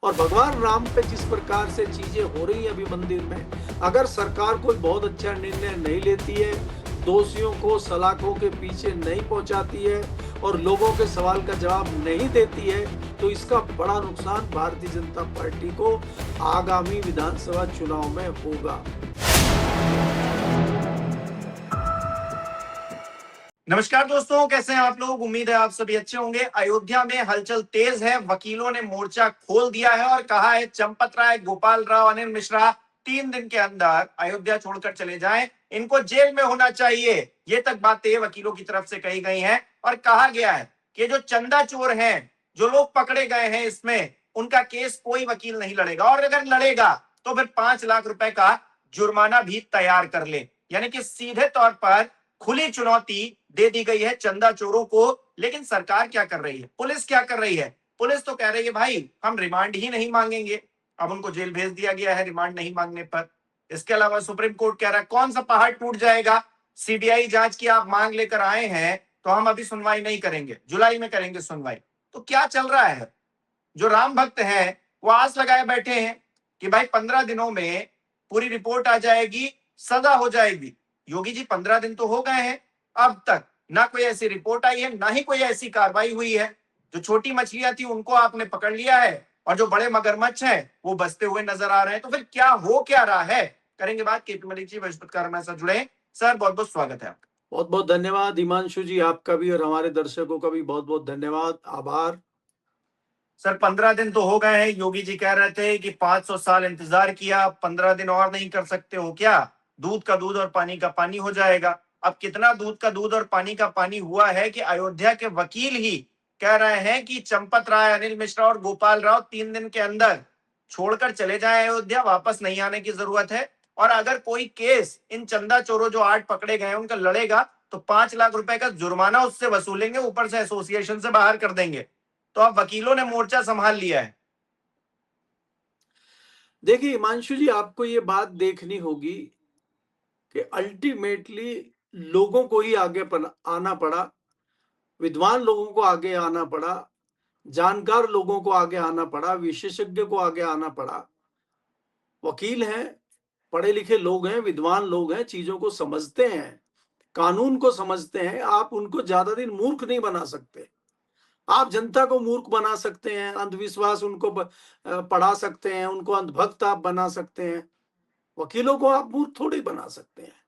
और भगवान राम पे जिस प्रकार से चीजें हो रही हैं अभी मंदिर में, अगर सरकार कोई बहुत अच्छा निर्णय नहीं लेती है, दोषियों को सलाखों के पीछे नहीं पहुंचाती है और लोगों के सवाल का जवाब नहीं देती है, तो इसका बड़ा नुकसान भारतीय जनता पार्टी को आगामी विधानसभा चुनाव में होगा। नमस्कार दोस्तों, कैसे हैं आप लोग। उम्मीद है आप सभी अच्छे होंगे। अयोध्या में हलचल तेज है। वकीलों ने मोर्चा खोल दिया है और कहा है चंपत राय, गोपाल राव, अनिल मिश्रा 3 दिन के अंदर अयोध्या छोड़कर चले जाएं, इनको जेल में होना चाहिए। ये तक बातें वकीलों की तरफ से कही गई हैं और कहा गया है कि जो चंदा चोर हैं, जो लोग पकड़े गए हैं, इसमें उनका केस कोई वकील नहीं लड़ेगा और अगर लड़ेगा तो फिर 5 लाख रुपए का जुर्माना भी तैयार कर ले। यानी कि सीधे तौर पर खुली चुनौती दे दी गई है चंदा चोरों को। लेकिन सरकार क्या कर रही है, पुलिस क्या कर रही है? पुलिस तो कह रही है भाई हम रिमांड ही नहीं मांगेंगे। अब उनको जेल भेज दिया गया है रिमांड नहीं मांगने पर। इसके अलावा सुप्रीम कोर्ट कह रहा है कौन सा पहाड़ टूट जाएगा, सीबीआई जांच की आप मांग लेकर आए हैं तो हम अभी सुनवाई नहीं करेंगे, जुलाई में करेंगे सुनवाई। तो क्या चल रहा है? जो राम भक्त हैं वो आस लगाए बैठे हैं कि भाई 15 दिनों में पूरी रिपोर्ट आ जाएगी, सजा हो जाएगी। योगी जी 15 दिन तो हो गए हैं, अब तक ना कोई ऐसी रिपोर्ट आई है, ना ही कोई ऐसी कार्रवाई हुई है। जो छोटी मछलियां थी उनको आपने पकड़ लिया है और जो बड़े मगरमच्छ हैं वो बचते हुए नजर आ रहे हैं। तो फिर क्या हो क्या रहा है, करेंगे बात। केपी मलिक जी बृहस्पतिवार हमारे साथ जुड़े। सर बहुत बहुत स्वागत है आपका। बहुत बहुत धन्यवाद हिमांशु जी, आपका भी और हमारे दर्शकों का भी बहुत बहुत धन्यवाद, आभार। सर 15 दिन तो हो गए हैं। योगी जी कह रहे थे कि 500 साल इंतजार किया, 15 दिन और नहीं कर सकते हो क्या? दूध का दूध और पानी का पानी हो जाएगा। अब कितना दूध का दूध और पानी का पानी हुआ है कि अयोध्या के वकील ही कह रहे हैं कि चंपत राय, अनिल मिश्रा और गोपाल राव 3 दिन के अंदर छोड़कर चले जाए अयोध्या, वापस नहीं आने की जरूरत है। और अगर कोई केस इन चंदा चोरों जो 8 पकड़े गए उनका लड़ेगा तो 5 लाख रुपए का जुर्माना उससे वसूलेंगे, ऊपर से एसोसिएशन से बाहर कर देंगे। तो अब वकीलों ने मोर्चा संभाल लिया है। देखिए हिमांशु जी, आपको ये बात देखनी होगी कि अल्टीमेटली लोगों को ही आगे आना पड़ा, विद्वान लोगों को आगे आना पड़ा, जानकार लोगों को आगे आना पड़ा, विशेषज्ञ को आगे आना पड़ा। वकील हैं, पढ़े लिखे लोग हैं, विद्वान लोग हैं, चीजों को समझते हैं, कानून को समझते हैं। आप उनको ज्यादा दिन मूर्ख नहीं बना सकते। आप जनता को मूर्ख बना सकते हैं, अंधविश्वास उनको पढ़ा सकते हैं, उनको अंधभक्त आप बना सकते हैं। वकीलों को आप मूर्ख थोड़ी बना सकते हैं।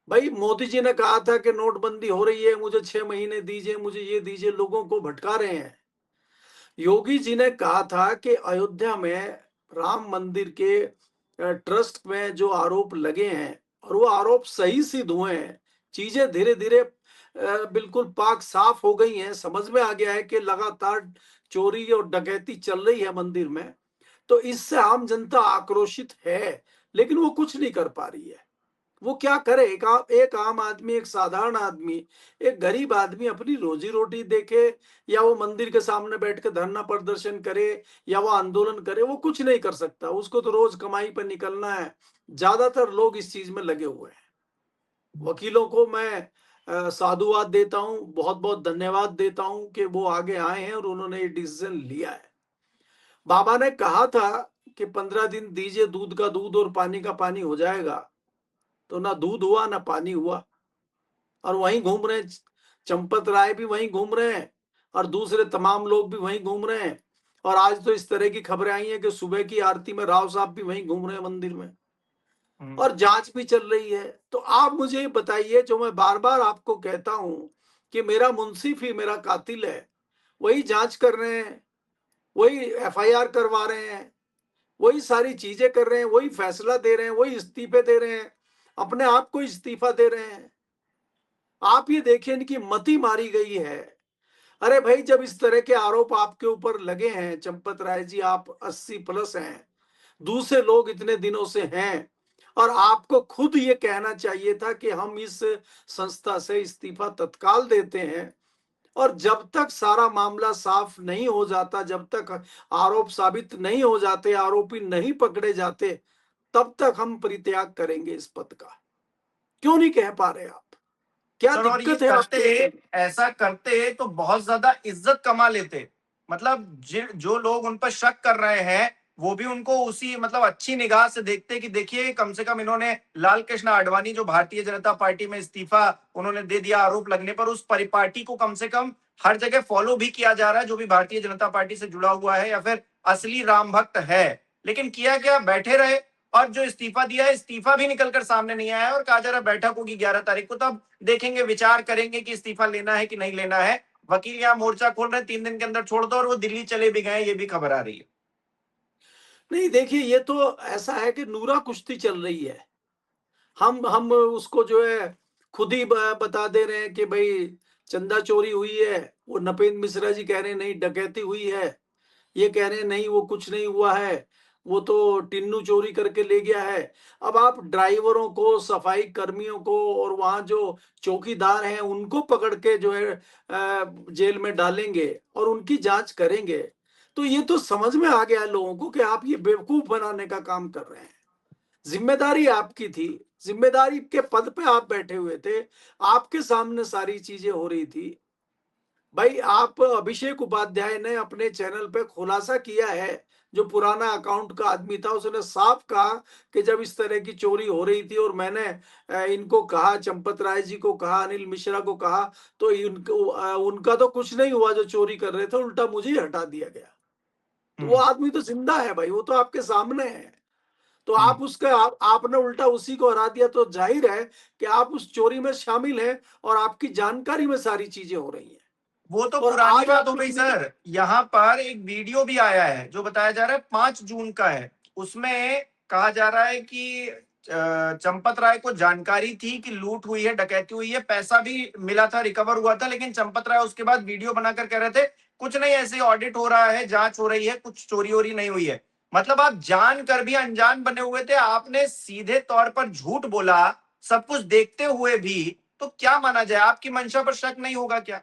भाई मोदी जी ने कहा था कि नोटबंदी हो रही है, मुझे 6 महीने दीजिए, मुझे ये दीजिए, लोगों को भटका रहे हैं। योगी जी ने कहा था कि अयोध्या में राम मंदिर के ट्रस्ट में जो आरोप लगे हैं और वो आरोप सही सिद्ध हुए हैं, चीजें धीरे धीरे बिल्कुल पाक साफ हो गई हैं, समझ में आ गया है कि लगातार चोरी और डकैती चल रही है मंदिर में, तो इससे आम जनता आक्रोशित है, लेकिन वो कुछ नहीं कर पा रही है। वो क्या करे? एक आम आदमी, एक साधारण आदमी, एक गरीब आदमी अपनी रोजी रोटी देखे, या वो मंदिर के सामने बैठ के धरना प्रदर्शन करे, या वो आंदोलन करे, वो कुछ नहीं कर सकता। उसको तो रोज कमाई पर निकलना है। ज्यादातर लोग इस चीज में लगे हुए हैं। वकीलों को मैं साधुवाद देता हूं, बहुत बहुत धन्यवाद देता हूं कि वो आगे आए हैं और उन्होंने ये डिसीजन लिया है। बाबा ने कहा था कि 15 दिन दीजिए, दूध का दूध और पानी का पानी हो जाएगा, तो ना दूध हुआ ना पानी हुआ। और वहीं घूम रहे हैं, चंपत राय भी वहीं घूम रहे हैं और दूसरे तमाम लोग भी वहीं घूम रहे हैं। और आज तो इस तरह की खबरें आई हैं कि सुबह की आरती में राव साहब भी वहीं घूम रहे हैं मंदिर में, और जांच भी चल रही है। तो आप मुझे ये बताइए, जो मैं बार बार आपको कहता हूं कि मेरा मुंसिफ ही मेरा कातिल है, वही जांच कर रहे हैं, वही एफआईआर करवा रहे हैं, वही सारी चीजें कर रहे हैं, वही फैसला दे रहे हैं, वही इस्तीफे दे रहे हैं, अपने आप को इस्तीफा दे रहे हैं। आप ये देखिए, इनकी मति मारी गई है। अरे भाई, जब इस तरह के आरोप आपके ऊपर लगे हैं चंपत राय जी, आप 80+ हैं, दूसरे लोग इतने दिनों से हैं, और आपको खुद ये कहना चाहिए था कि हम इस संस्था से इस्तीफा तत्काल देते हैं। और जब तक सारा मामला साफ नहीं हो जाता, जब तक आरोप साबित नहीं हो जाते, आरोपी नहीं पकड़े जाते, तब तक हम परित्याग करेंगे इस पद का। क्यों नहीं कह पा रहे आप? क्या सर और ये दिक्कत है करते, आपके? ऐसा करते तो बहुत ज्यादा इज्जत कमा लेते। मतलब जो लोग उन पर शक कर रहे हैं वो भी उनको उसी मतलब अच्छी निगाह से देखते कि देखिए कम से कम इन्होंने लाल कृष्ण आडवाणी जो भारतीय जनता पार्टी में इस्तीफा उन्होंने दे दिया आरोप लगने पर, उस परिपाटी को कम से कम हर जगह फॉलो भी किया जा रहा है जो भी भारतीय जनता पार्टी से जुड़ा हुआ है या फिर असली राम भक्त है। लेकिन किया क्या, बैठे रहे और जो इस्तीफा दिया है इस्तीफा भी निकलकर सामने नहीं आया और कहा जा रहा बैठक होगी 11 तारीख को, तब देखेंगे विचार करेंगे कि इस्तीफा लेना है कि नहीं लेना है। वकील यहाँ मोर्चा खोल रहे हैं 3 दिन के अंदर छोड़ दो और वो दिल्ली चले भी गए, ये भी खबर आ रही है। नहीं देखिए, ये तो ऐसा है कि नूरा कुश्ती चल रही है। हम उसको जो है खुद ही बता दे रहे हैं कि भाई चंदा चोरी हुई है, वो नपेंद्र मिश्रा जी कह रहे हैं नहीं डकैती हुई है, ये कह रहे हैं नहीं वो कुछ नहीं हुआ है, वो तो टिन्नू चोरी करके ले गया है। अब आप ड्राइवरों को, सफाई कर्मियों को और वहां जो चौकीदार हैं उनको पकड़ के जो है जेल में डालेंगे और उनकी जांच करेंगे, तो ये तो समझ में आ गया लोगों को कि आप ये बेवकूफ बनाने का काम कर रहे हैं। जिम्मेदारी आपकी थी, जिम्मेदारी के पद पे आप बैठे हुए थे, आपके सामने सारी चीजें हो रही थी। भाई आप अभिषेक उपाध्याय ने अपने चैनल पे खुलासा किया है, जो पुराना अकाउंट का आदमी था उसने साफ कहा कि जब इस तरह की चोरी हो रही थी और मैंने इनको कहा, चंपत राय जी को कहा, अनिल मिश्रा को कहा, तो उनका तो कुछ नहीं हुआ जो चोरी कर रहे थे, उल्टा मुझे ही हटा दिया गया। तो वो हम्म। आदमी तो जिंदा है भाई, वो तो आपके सामने है। तो हम्म। आप आपने उल्टा उसी को हरा दिया, तो जाहिर है कि आप उस चोरी में शामिल हैं और आपकी जानकारी में सारी चीजें हो रही हैं। वो तो और पुरानी आज बात आप हो गई लोग सर। यहाँ पर एक वीडियो भी आया है जो बताया जा रहा है 5 जून का है। उसमें कहा जा रहा है कि चंपत राय को जानकारी थी कि लूट हुई है, डकैती हुई है, पैसा भी मिला था, रिकवर हुआ था, लेकिन चंपत राय उसके बाद वीडियो बनाकर कह रहे थे कुछ नहीं, ऐसे ऑडिट हो रहा है, जांच हो रही है, कुछ चोरी वोरी नहीं हुई है। मतलब आप जानकर भी अनजान बने हुए थे, आपने सीधे तौर पर झूठ बोला सब कुछ देखते हुए भी। तो क्या माना जाए, आपकी मंशा पर शक नहीं होगा क्या?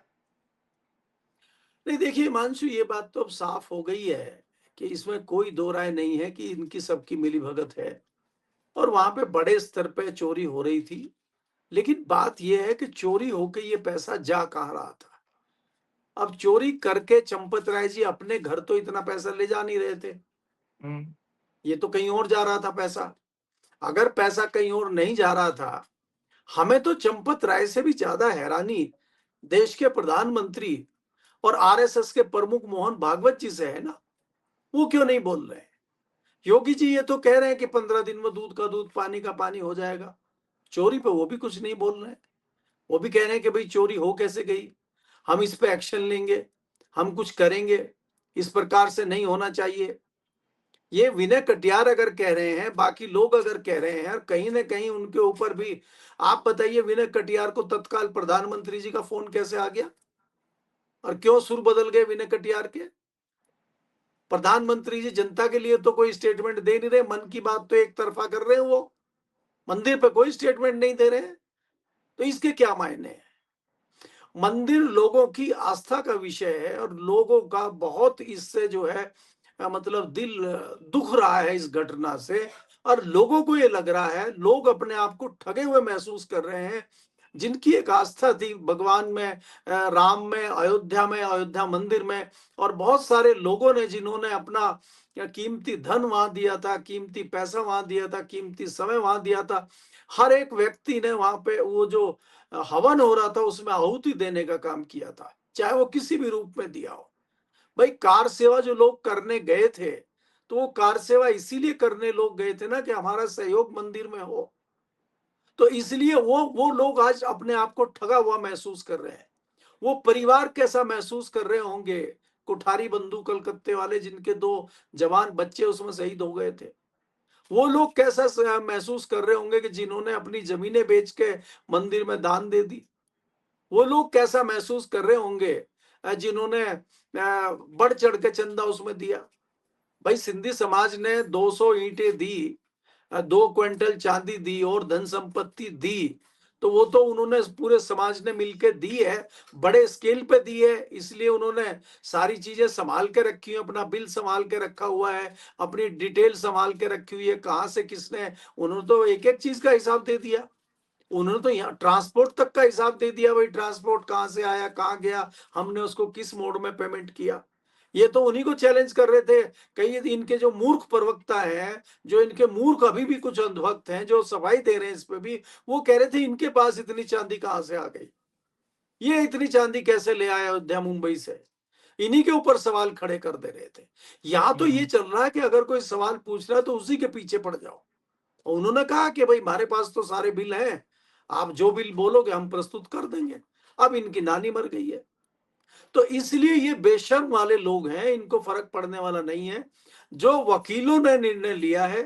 नहीं देखिए हिमांशु, ये बात तो अब साफ हो गई है कि इसमें कोई दो राय नहीं है कि इनकी सबकी मिलीभगत है और वहां पे बड़े स्तर पे चोरी हो रही थी। लेकिन बात यह है कि चोरी होके ये पैसा जा कहाँ रहा था। अब चोरी करके चंपत राय जी अपने घर तो इतना पैसा ले जा नहीं रहे थे, हम्म। ये तो कहीं और जा रहा था पैसा। अगर पैसा कहीं और नहीं जा रहा था, हमें तो चंपत राय से भी ज्यादा हैरानी देश के प्रधानमंत्री और आरएसएस के प्रमुख मोहन भागवत जी से है ना। वो क्यों नहीं बोल रहे हैं? योगी जी ये तो कह रहे हैं कि 15 दिन में दूध का दूध पानी का पानी हो जाएगा, चोरी पे वो भी कुछ नहीं बोल रहे हैं। वो भी कह रहे हैं कि भाई चोरी हो कैसे गई, हम इस पे एक्शन लेंगे, हम कुछ करेंगे, इस प्रकार से नहीं होना चाहिए। ये विनय कटियार अगर कह रहे हैं, बाकी लोग अगर कह रहे हैं, और कहीं ना कहीं उनके ऊपर भी, आप बताइए विनय कटियार को तत्काल प्रधानमंत्री जी का फोन कैसे आ गया और क्यों सुर बदल गए विनय कटियार के? प्रधानमंत्री जी जनता के लिए तो कोई स्टेटमेंट दे नहीं रहे, मन की बात तो एक तरफा कर रहे हैं, वो मंदिर पे कोई स्टेटमेंट नहीं दे रहे हैं, तो इसके क्या मायने हैं? मंदिर लोगों की आस्था का विषय है और लोगों का बहुत इससे जो है मतलब दिल दुख रहा है इस घटना से। और लोगों को ये लग रहा है, लोग अपने आप को ठगे हुए महसूस कर रहे हैं। जिनकी एक आस्था थी भगवान में, राम में, अयोध्या में, अयोध्या मंदिर में, और बहुत सारे लोगों ने जिन्होंने अपना कीमती धन वहां दिया था, कीमती पैसा वहां दिया था, कीमती समय वहां दिया था, हर एक व्यक्ति ने वहां पे वो जो हवन हो रहा था उसमें आहुति देने का काम किया था, चाहे वो किसी भी रूप में दिया हो। भाई कार सेवा जो लोग करने गए थे, तो वो कार सेवा इसीलिए करने लोग गए थे ना कि हमारा सहयोग मंदिर में हो। तो इसलिए वो लोग आज अपने आप को ठगा हुआ महसूस कर रहे हैं। वो परिवार कैसा महसूस कर रहे होंगे, कुठारी बंधु कलकत्ते वाले जिनके 2 जवान बच्चे उसमें शहीद हो गए थे, वो लोग कैसा महसूस कर रहे होंगे कि जिन्होंने अपनी जमीनें बेच के मंदिर में दान दे दी। वो लोग कैसा महसूस कर रहे होंगे जिन्होंने बढ़ चढ़ के चंदा उसमें दिया। भाई सिंधी समाज ने 200 ईंटें दी, 2 क्विंटल चांदी दी और धन संपत्ति दी, तो वो तो उन्होंने पूरे समाज ने मिलकर दी है, बड़े स्केल पे दी है। इसलिए उन्होंने सारी चीजें संभाल के रखी है, अपना बिल संभाल के रखा हुआ है, अपनी डिटेल संभाल के रखी हुई है, कहाँ से किसने, उन्होंने तो एक एक चीज का हिसाब दे दिया। उन्होंने तो यहाँ ट्रांसपोर्ट तक का हिसाब दे दिया, भाई ट्रांसपोर्ट कहाँ से आया, कहाँ गया, हमने उसको किस मोड में पेमेंट किया। ये तो उन्हीं को चैलेंज कर रहे थे। कई इनके जो मूर्ख प्रवक्ता हैं, जो इनके मूर्ख अभी भी कुछ अंधभक्त हैं, जो सफाई दे रहे हैं इस पे भी, वो कह रहे थे इनके पास इतनी चांदी कहाँ से आ गई? ये इतनी चांदी कैसे ले आए अयोध्या मुंबई से? इन्हीं के ऊपर सवाल खड़े कर दे रहे थे। यहाँ तो ये हम्म। चल रहा है कि अगर कोई सवाल पूछ रहा है तो उसी के पीछे पड़ जाओ। और उन्होंने कहा कि भाई हमारे पास तो सारे बिल हैं, आप जो बिल बोलोगे हम प्रस्तुत कर देंगे। अब इनकी नानी मर गई है। तो इसलिए ये बेशर्म वाले लोग हैं, इनको फर्क पड़ने वाला नहीं है। जो वकीलों ने निर्णय लिया है,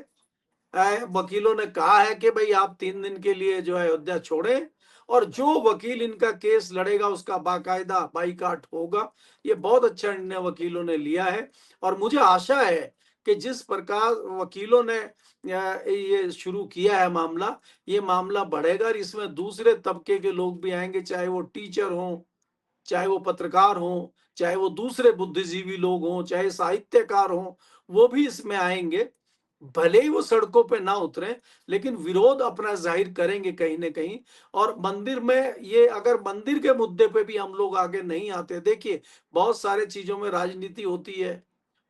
वकीलों ने कहा है कि भाई आप 3 दिन के लिए जो है अयोध्या छोड़ें, और जो वकील इनका केस लड़ेगा उसका बाकायदा बाईकाट होगा। ये बहुत अच्छा निर्णय वकीलों ने लिया है। और मुझे आशा है कि जिस प्रकार वकीलों ने ये शुरू किया है मामला, ये मामला बढ़ेगा और इसमें दूसरे तबके के लोग भी आएंगे, चाहे वो टीचर हों, चाहे वो पत्रकार हों, चाहे वो दूसरे बुद्धिजीवी लोग हों, चाहे साहित्यकार हों, वो भी इसमें आएंगे। भले ही वो सड़कों पे ना उतरे, लेकिन विरोध अपना जाहिर करेंगे कहीं न कहीं। और मंदिर में ये, अगर मंदिर के मुद्दे पे भी हम लोग आगे नहीं आते, देखिए बहुत सारे चीज़ों में राजनीति होती है,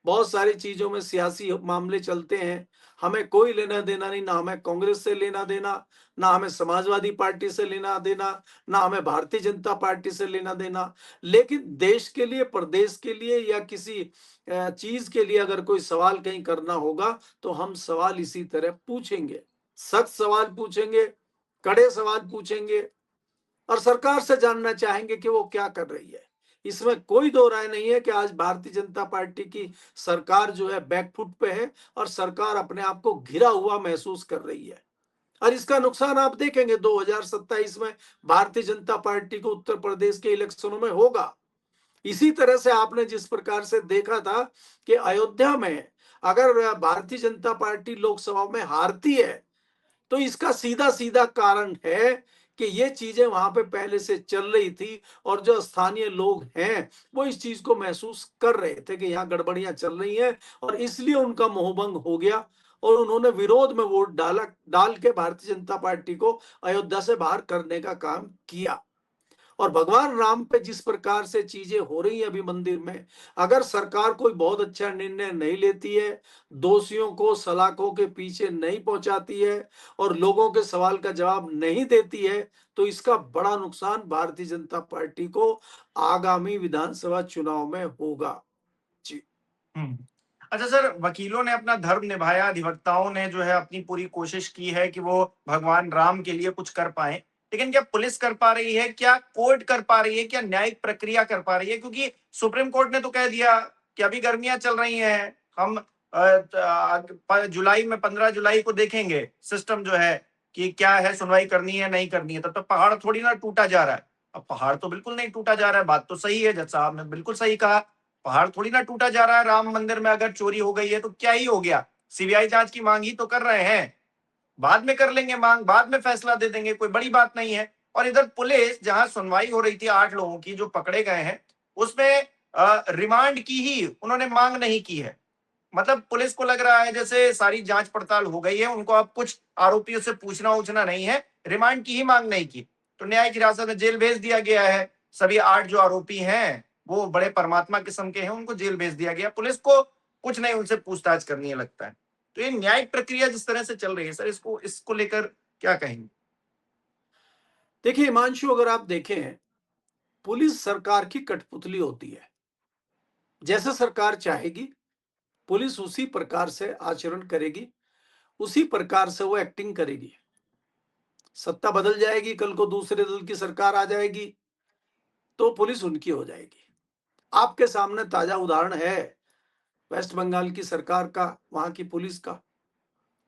बहुत सारी चीज़ों में सियासी मामले चलते हैं। हमें कोई लेना-देना नहीं, ना हमें कांग्रेस से लेना-देना, ना हमें समाजवादी पार्टी से लेना-देना, ना हमें भारतीय जनता पार्टी से लेना-देना। लेकिन देश के लिए, प्रदेश के लिए या किसी चीज़ के लिए अगर कोई सवाल कहीं करना होगा, तो हम सवाल इसी तरह पूछेंगे। सख्त सवाल पूछेंगे, कड़े सवाल पूछेंगे और सरकार से जानना चाहेंगे कि वो क्या कर रही है। इसमें कोई दो राय नहीं है कि आज भारतीय जनता पार्टी की सरकार जो है बैकफुट पे है और सरकार अपने आप को घिरा हुआ महसूस कर रही है। और इसका नुकसान आप देखेंगे 2027 में भारतीय जनता पार्टी को उत्तर प्रदेश के इलेक्शनों में होगा। इसी तरह से आपने जिस प्रकार से देखा था कि अयोध्या में अगर भारतीय जनता पार्टी लोकसभा में हारती है, तो इसका सीधा-सीधा कारण है कि ये चीजें वहां पे पहले से चल रही थी और जो स्थानीय लोग हैं, वो इस चीज को महसूस कर रहे थे कि यहाँ गड़बड़ियां चल रही हैं, और इसलिए उनका मोहभंग हो गया और उन्होंने विरोध में वोट डाल के भारतीय जनता पार्टी को अयोध्या से बाहर करने का काम किया। और भगवान राम पे जिस प्रकार से चीजें हो रही हैं अभी मंदिर में, अगर सरकार कोई बहुत अच्छा निर्णय नहीं लेती है, दोषियों को सलाखों के पीछे नहीं पहुंचाती है और लोगों के सवाल का जवाब नहीं देती है, तो इसका बड़ा नुकसान भारतीय जनता पार्टी को आगामी विधानसभा चुनाव में होगा। जी। हम्म। अच्छा सर, वकीलों ने अपना धर्म निभाया, अधिवक्ताओं ने जो है अपनी पूरी कोशिश की है कि वो भगवान राम के लिए कुछ कर पाए, लेकिन क्या पुलिस कर पा रही है, क्या कोर्ट कर पा रही है, क्या न्यायिक प्रक्रिया कर पा रही है? क्योंकि सुप्रीम कोर्ट ने तो कह दिया कि अभी गर्मियां चल रही हैं, हम जुलाई में 15 जुलाई को देखेंगे सिस्टम जो है कि क्या है, सुनवाई करनी है नहीं करनी है। तब तक पहाड़ थोड़ी ना टूटा जा रहा है। अब पहाड़ तो बिल्कुल नहीं टूटा जा रहा है, बात तो सही है, जज साहब ने बिल्कुल सही कहा, पहाड़ थोड़ी ना टूटा जा रहा है। राम मंदिर में अगर चोरी हो गई है तो क्या ही हो गया, सीबीआई जांच की मांग ही तो कर रहे हैं, बाद में कर लेंगे मांग, बाद में फैसला दे देंगे, कोई बड़ी बात नहीं है। और इधर पुलिस, जहां सुनवाई हो रही थी 8 लोगों की जो पकड़े गए हैं, उसमें रिमांड की ही उन्होंने मांग नहीं की है। मतलब पुलिस को लग रहा है जैसे सारी जांच पड़ताल हो गई है, उनको अब कुछ आरोपियों से पूछना उछना नहीं है, रिमांड की ही मांग नहीं की, तो न्यायिक हिरासत में जेल भेज दिया गया है। सभी 8 जो आरोपी हैं वो बड़े परमात्मा किस्म के हैं, उनको जेल भेज दिया गया, पुलिस को कुछ नहीं उनसे पूछताछ करनी है लगता है। तो ये न्यायिक प्रक्रिया जिस तरह से चल रही है सर, इसको लेकर क्या कहेंगे? देखिए हिमांशु, अगर आप देखें, पुलिस सरकार की कठपुतली होती है। जैसे सरकार चाहेगी, पुलिस उसी प्रकार से आचरण करेगी, उसी प्रकार से वो एक्टिंग करेगी। सत्ता बदल जाएगी, कल को दूसरे दल की सरकार आ जाएगी, तो पुलिस उनकी हो जाएगी। आपके सामने ताजा उदाहरण है वेस्ट बंगाल की सरकार का, वहां की पुलिस का।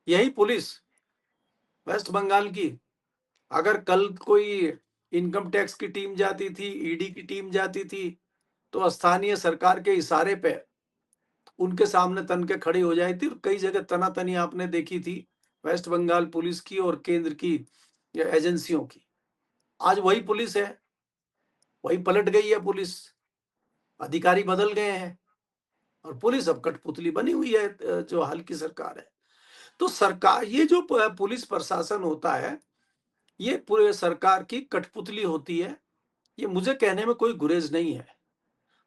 यही पुलिस वेस्ट बंगाल की, अगर कल कोई इनकम टैक्स की टीम जाती थी, ईडी की टीम जाती थी, तो स्थानीय सरकार के इशारे पे उनके सामने तन के खड़ी हो जाती थी। कई जगह तनातनी आपने देखी थी वेस्ट बंगाल पुलिस की और केंद्र की एजेंसियों की। आज वही पुलिस है, वही पलट गई है पुलिस, अधिकारी बदल गए हैं और पुलिस अब कठपुतली बनी हुई है, जो हाल की सरकार है। तो सरकार, ये जो पुलिस प्रशासन होता है, ये पूरे सरकार की कठपुतली होती है। ये मुझे कहने में कोई गुरेज नहीं है।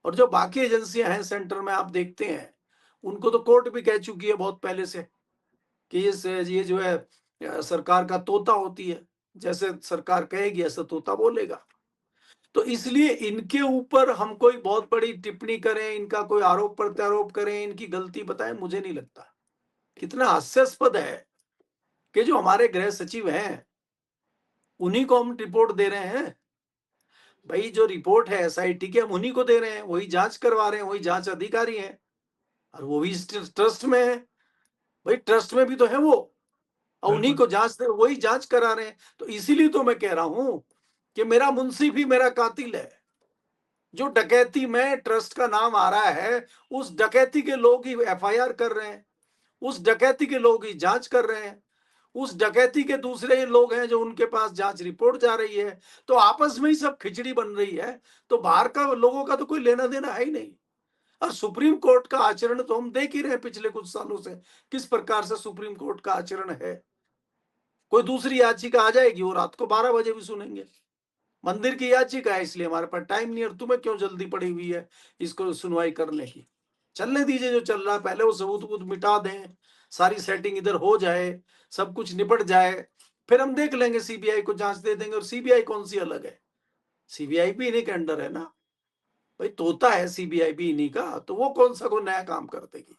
और जो बाकी एजेंसियां हैं सेंटर में, आप देखते हैं उनको तो कोर्ट भी कह चुकी है बहुत पहले से कि ये जो है सरकार का तोता होती है, जैसे सरकार कहेगी ऐसा तोता बोलेगा। तो इसलिए इनके ऊपर हम कोई बहुत बड़ी टिप्पणी करें, इनका कोई आरोप प्रत्यारोप करें, इनकी गलती बताएं, मुझे नहीं लगता। कितना हास्यास्पद है कि जो हमारे गृह सचिव हैं उन्हीं को हम रिपोर्ट दे रहे हैं। भाई जो रिपोर्ट है एसआईटी की, हम उन्हीं को दे रहे हैं, वही जांच करवा रहे हैं, वही जांच अधिकारी हैं, और वो भी ट्रस्ट में है। भाई ट्रस्ट में भी तो है वो, और उन्हीं को वही जांच करा रहे हैं। तो इसीलिए तो मैं कह रहा हूं कि मेरा मुंशी भी मेरा कातिल है। जो डकैती में ट्रस्ट का नाम आ रहा है, उस डकैती के लोग ही एफआईआर कर रहे हैं, उस डकैती के लोग ही जांच कर रहे हैं, उस डकैती के दूसरे लोग हैं जो उनके पास जांच रिपोर्ट जा रही है। तो आपस में ही सब खिचड़ी बन रही है, तो बाहर का लोगों का तो कोई लेना देना है ही नहीं। और सुप्रीम कोर्ट का आचरण तो हम देख ही रहे हैं पिछले कुछ सालों से, किस प्रकार से सुप्रीम कोर्ट का आचरण है। कोई दूसरी याचिका आ जाएगी, वो रात को 12 बजे भी सुनेंगे। मंदिर की याचिका है, इसलिए हमारे पास टाइम नहीं है, और तुम्हें क्यों जल्दी पड़ी हुई है इसको सुनवाई करने की। चलने दीजिए जो चल रहा है, पहले वो सबूत वूत मिटा दें, सारी सेटिंग इधर हो जाए, सब कुछ निपट जाए, फिर हम देख लेंगे, सीबीआई को जांच दे देंगे। और सीबीआई कौन सी अलग है, सीबीआई भी इन्हीं के अंडर है ना भाई, तोता है सीबीआई भी इन्हीं का, तो वो कौन सा कोई नया काम कर देगी।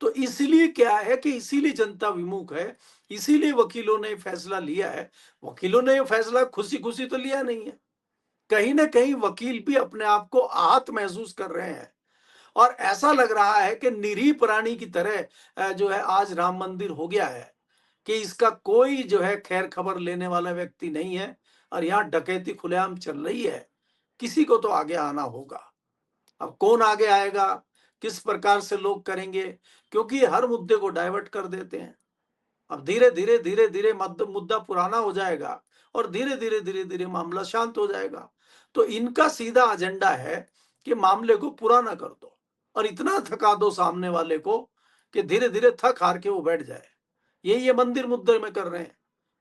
तो इसलिए क्या है कि इसीलिए जनता विमुख है, इसीलिए वकीलों ने फैसला लिया है। वकीलों ने ये फैसला खुशी खुशी तो लिया नहीं है, कहीं ना कहीं वकील भी अपने आप को आहत महसूस कर रहे हैं, और ऐसा लग रहा है कि निरीह प्राणी की तरह जो है आज राम मंदिर हो गया है, कि इसका कोई जो है खैर खबर लेने वाला व्यक्ति नहीं है, और यहाँ डकैती खुलेआम चल रही है। किसी को तो आगे आना होगा। अब कौन आगे आएगा, किस प्रकार से लोग करेंगे, क्योंकि हर मुद्दे को डाइवर्ट कर देते हैं। अब धीरे धीरे धीरे धीरे मुद्दा पुराना हो जाएगा, और धीरे धीरे धीरे धीरे मामला शांत हो जाएगा। तो इनका सीधा एजेंडा है कि मामले को पुराना कर दो, और इतना थका दो सामने वाले को कि धीरे धीरे थक हार के वो बैठ जाए। ये मंदिर मुद्दे में कर रहे हैं।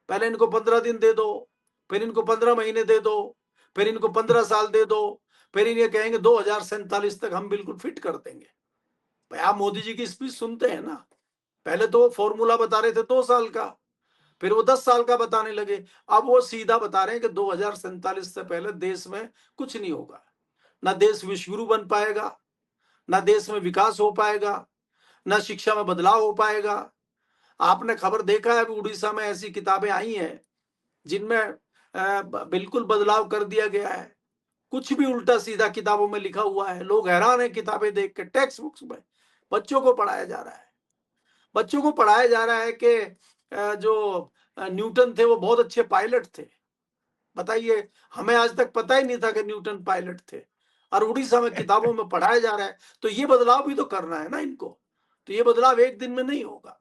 पहले इनको 15 दिन दे दो, फिर इनको 15 महीने दे दो, फिर इनको 15 साल दे दो, फिर इन्हें कहेंगे 2047 तक हम बिल्कुल फिट कर देंगे। भाई आप मोदी जी की स्पीच सुनते हैं ना, पहले तो वो फॉर्मूला बता रहे थे 2 साल का, फिर वो 10 साल का बताने लगे, अब वो सीधा बता रहे हैं कि 2047 से पहले देश में कुछ नहीं होगा, ना देश विश्वगुरु बन पाएगा, ना देश में विकास हो पाएगा, ना शिक्षा में बदलाव हो पाएगा। आपने खबर देखा है, अभी उड़ीसा में ऐसी किताबें आई हैं जिनमें बिल्कुल बदलाव कर दिया गया है, कुछ भी उल्टा सीधा किताबों में लिखा हुआ है। लोग हैरान है किताबें देख के, टेक्स्ट बुक्स में बच्चों को पढ़ाया जा रहा है। बच्चों को पढ़ाया जा रहा है कि जो न्यूटन थे वो बहुत अच्छे पायलट थे। बताइए, हमें आज तक पता ही नहीं था कि न्यूटन पायलट थे, और उड़ीसा में किताबों में पढ़ाया जा रहा है। तो ये बदलाव भी तो करना है ना इनको, तो ये बदलाव एक दिन में नहीं होगा,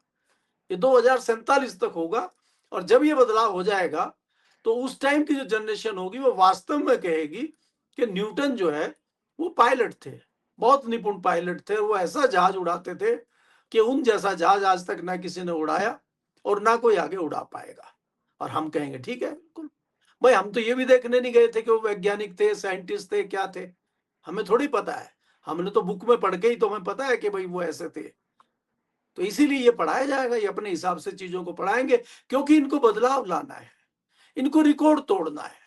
ये 2047 तक होगा। और जब ये बदलाव हो जाएगा तो उस टाइम की जो जनरेशन होगी वो वास्तव में कहेगी कि न्यूटन जो है वो पायलट थे, बहुत निपुण पायलट थे, वो ऐसा जहाज उड़ाते थे कि उन जैसा जहाज आज तक ना किसी ने उड़ाया और ना कोई आगे उड़ा पाएगा। और हम कहेंगे ठीक है, बिल्कुल भाई, हम तो ये भी देखने नहीं गए थे कि वो वैज्ञानिक थे, साइंटिस्ट थे, क्या थे, हमें थोड़ी पता है, हमने तो बुक में पढ़ के ही तो हमें पता है कि भाई वो ऐसे थे। तो इसीलिए ये पढ़ाया जाएगा, ये अपने हिसाब से चीजों को पढ़ाएंगे, क्योंकि इनको बदलाव लाना है, इनको रिकॉर्ड तोड़ना है,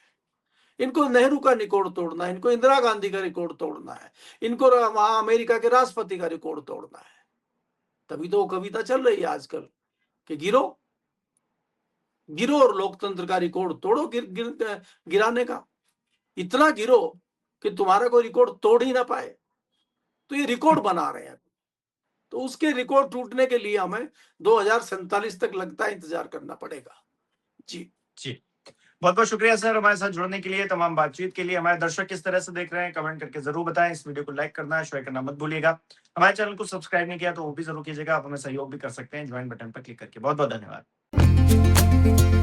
इनको नेहरू का रिकॉर्ड तोड़ना है, इनको इंदिरा गांधी का रिकॉर्ड तोड़ना है, इनको वहां अमेरिका के राष्ट्रपति का रिकॉर्ड तोड़ना है। तभी तो वो कविता चल रही है आजकल कि गिरो गिरो और लोकतंत्र का रिकॉर्ड तोड़ो, गिराने का इतना गिरो कि तुम्हारा कोई रिकॉर्ड तोड़ ही ना पाए। तो ये रिकॉर्ड बना रहे हैं, तो उसके रिकॉर्ड टूटने के लिए हमें 2047 तक लगता है इंतजार करना पड़ेगा। जी जी, बहुत बहुत शुक्रिया सर हमारे साथ जुड़ने के लिए, तमाम बातचीत के लिए। हमारे दर्शक किस तरह से देख रहे हैं कमेंट करके जरूर बताएं। इस वीडियो को लाइक करना, शेयर करना मत भूलिएगा। हमारे चैनल को सब्सक्राइब नहीं किया तो वो भी जरूर कीजिएगा। आप हमें सहयोग भी कर सकते हैं ज्वाइन बटन पर क्लिक करके। बहुत बहुत धन्यवाद।